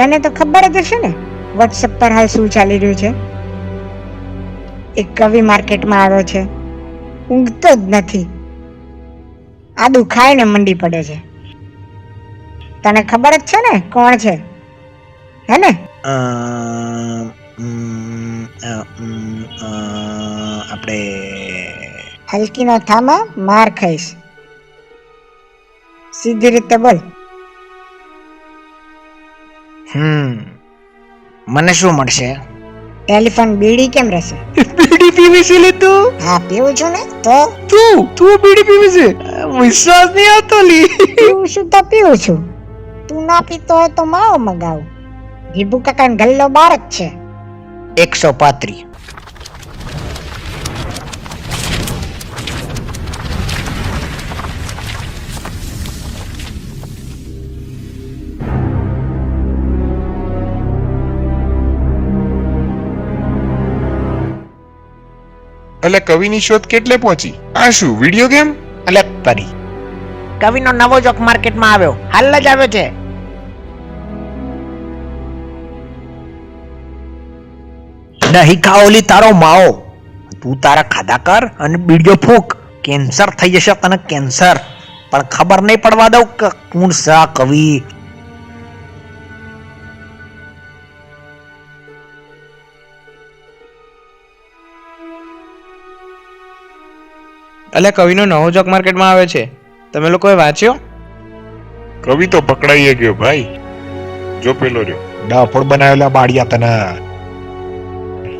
તને તો ખબર જ હશે ને વોટ્સએપ પર હાલ શું ચાલી રહ્યું છે. એક કવિ માર્કેટમાં આવ્યો છે, ઊંઘતો જ નથી, આદુ ખાઈને મંડી પડે છે. તને ખબર જ છે ને કોણ છે, હે ને? આપણે હલકીનો થામા માર ખાઈશ, સીધી રીતે બોલ. મને શું મળશે? ટેલિફોન બીડી કેમ રહેશે? બીડી પીવી છે લે તું? હા પીવું છું ને. તો તું બીડી પીવી છે? વિશ્વાસ નહીં આવતો લી. પીવું છું તો પીવું છું. તું ના પીતો હોય તો માવો મગાવું. ગીબુ કાકાનો ગલ્લો બાર જ છે. 135. એટલે કવિની શોધ કેટલે પહોંચી? આ શું વિડિયો ગેમ? એટલે પરી કવિનો નવો જોક માર્કેટમાં આવ્યો, હાલ જ આવ્યો છે. નહીં ખાઓલી તારો માવો, તું તારા ખાધા કર અને બીડીઓ ફૂંક. કેન્સર થઈ જશે તને, કેન્સર. પણ ખબર નહીં પડવા દઉં કે કોણ સા કવિ. એટલે કવિનો નવો જોક માર્કેટમાં આવે છે, તમે લોકોએ વાંચ્યો? કવિ તો પકડાઈ ગયો ભાઈ. જો પેલો રહ્યો ડફોડ બનાવેલા બાડિયા તને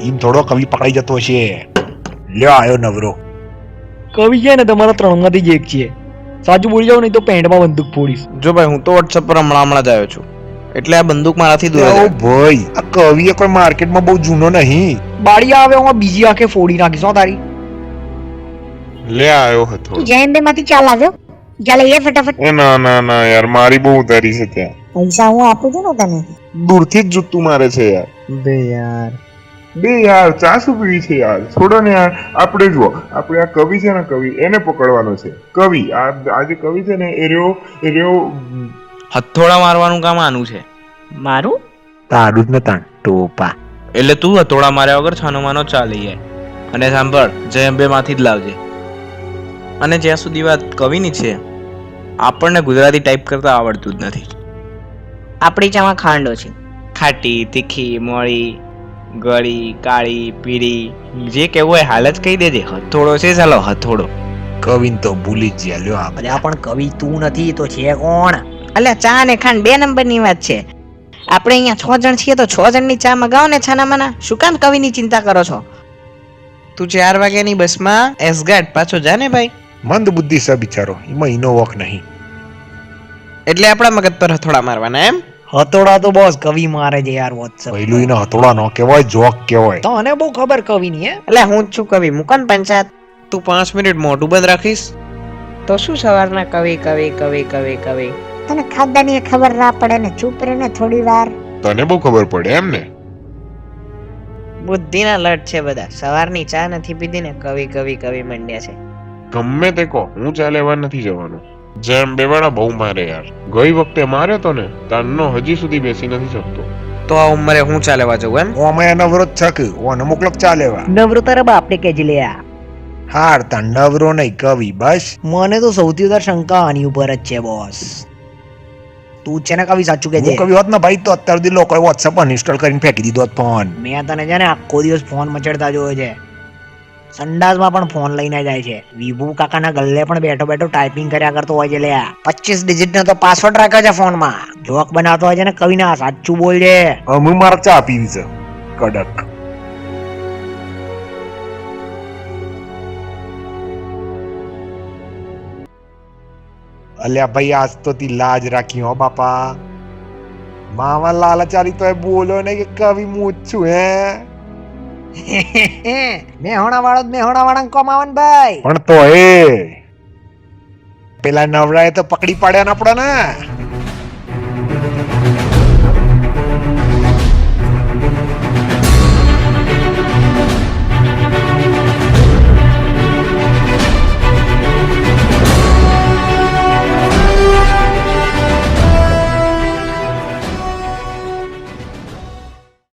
ઈમ થોડો કવિ પકડાઈ જતો છે. લ્યો આયો નવરો. કવિ છે ને તમારા ત્રણમાંથી જ એક છે. સાચું બોલી જાવ નહીં તો પેન્ટમાં બંદૂક ફોડીશ. જો ભાઈ, હું તો વોટ્સએપ પર હમણાં જ આવ્યો છું, એટલે આ બંદૂક મારાથી દૂર ઓ રહે. ભાઈ, આ કવિ કોઈ માર્કેટમાં બહુ જૂનો નહીં. બાળિયા આવે હું બીજી આંખે ફોડી નાખીશ હો તારી. લે આવ્યો હતો. તું જયંબે માંથી ચાલ આવ્યો, ચાલે એ ફટાફટ. એ ના ના ના યાર, મારી બહુ ઉધારી છે ત્યાં. પૈસા હું આપું છું ને તને. દૂરથી જ જૂતું મારે છે યાર. બે યાર ચા શું પીવી છે યાર? છોડો ને યાર. આપણે જુઓ, આપણે આ કવિ છે ને, કવિ એને પકડવાનો છે. કવિ આ જે કવિ છે ને, એ રહ્યો હથોડા મારવાનું કામ આનું છે. મારું તારું જ નતા ટોપા. એટલે તું હથોડા માર્યા વગર છાનો માનો ચા લઈ આય. અને સાંભળ, જયંબે માંથી જ લાવજે. અને જ્યાં સુધી વાત કવિની છે, આપણને ગુજરાતી ટાઈપ કરતા આવડતું જ નથી. આપણી ચામાં ખાંડ ઓછી. ખાટી, તીખી, મોળી, ગળી, કાળી, પીળી, જે કેવું હોય હાલ જ કહી દેજે. હથોડો છે, ચાલો હથોડો. કવિન તો ભૂલી જ ગયા. લ્યો આ અલ્યા પણ કવિ તું નથી તો છે કોણ? એટલે ચા અને ખાંડ 2 નંબરની વાત છે. આપણે અહીંયા 6 જણ છીએ તો 6 જણની ચા મગાવો ને છાના માના. શું કામ કવિની ચિંતા કરો છો? તું 4 વાગ્યાની બસમાં એસગાટ પાછો જા ને ભાઈ. મંદ બુદ્ધિ છે બિચારો, એમાં એનો વોક નહીં. એટલે આપણા મગજ પર હથોડા મારવાના એમ? હતોડા તો બોસ કવિ મારે છે યાર વોટ્સએપ. પહેલું એને હથોડા ન કહેવાય, જોક કહેવાય. તને બહુ ખબર કવિની હે. એટલે હું જ છું કવિ, મુકન પંચાયત. તું 5 મિનિટ મોઢું બંધ રાખીશ તો શું સવારના કવિ કવિ કવિ કવિ કવિ. તને ખાદાની ખબર ના પડે ને, ચૂપ રહે ને થોડી વાર. તને બહુ ખબર પડે એમ ને? બુદ્ધિના લટ છે બધા. સવારની ચા નથી પીધી ને કવિ કવિ કવિ મંડ્યા છે. ગમે તે કહો, હું ચા લેવા નથી જવાનું. જેમ બેવાડા બહુ મારે યાર. ગઈ વખતે માર્યો તો ને, તાનનો હજી સુધી બેસી નથી શકતો. તો આ ઉંમરે હું ચા લેવા જવું એમ? ઓ અમે નવરો જ છક, ઓને મોકલક ચા લેવા. નવરો તારા બાપને કેજી લે આ. હાર તા નવરો નહીં કવિ બસ. મને તો સૌથી વધારે શંકા આની ઉપર જ છે બોસ. તું છે ને કવિ સાચું કે હું છે. કવિ હોત ને ભાઈ તો અત્યાર સુધી લોકોએ વોટ્સએપ અનઇન્સ્ટોલ કરીને ફેંકી દીધો હોત ફોન. મેં તને છે ને આખો દિવસ ફોન મચડતા જોયો છે. સંડાસમાં પણ ફોન લઈને જાય છે. વિભુ કાકાના ગલ્લે પણ બેઠો બેઠો ટાઈપિંગ કર્યા કરતો હોય છે. લે 25 ડિજિટનો તો પાસવર્ડ રાખ્યો છે ફોનમાં. જોક બનાવતો હોય છે ને કવિના, સાચું બોલજે. અમે મારે ચા પીવી છે કડક. અલ્યા ભાઈ આજ તો તી લાજ રાખી હો બાપા. મામા લાલચારી તો બોલો ને કે કવિ હું જ છું મેહોણા વાળા કમાવન ભાઈ. પણ તો એ પેલા નવરાએ તો પકડી પાડ્યા ને આપડા ને.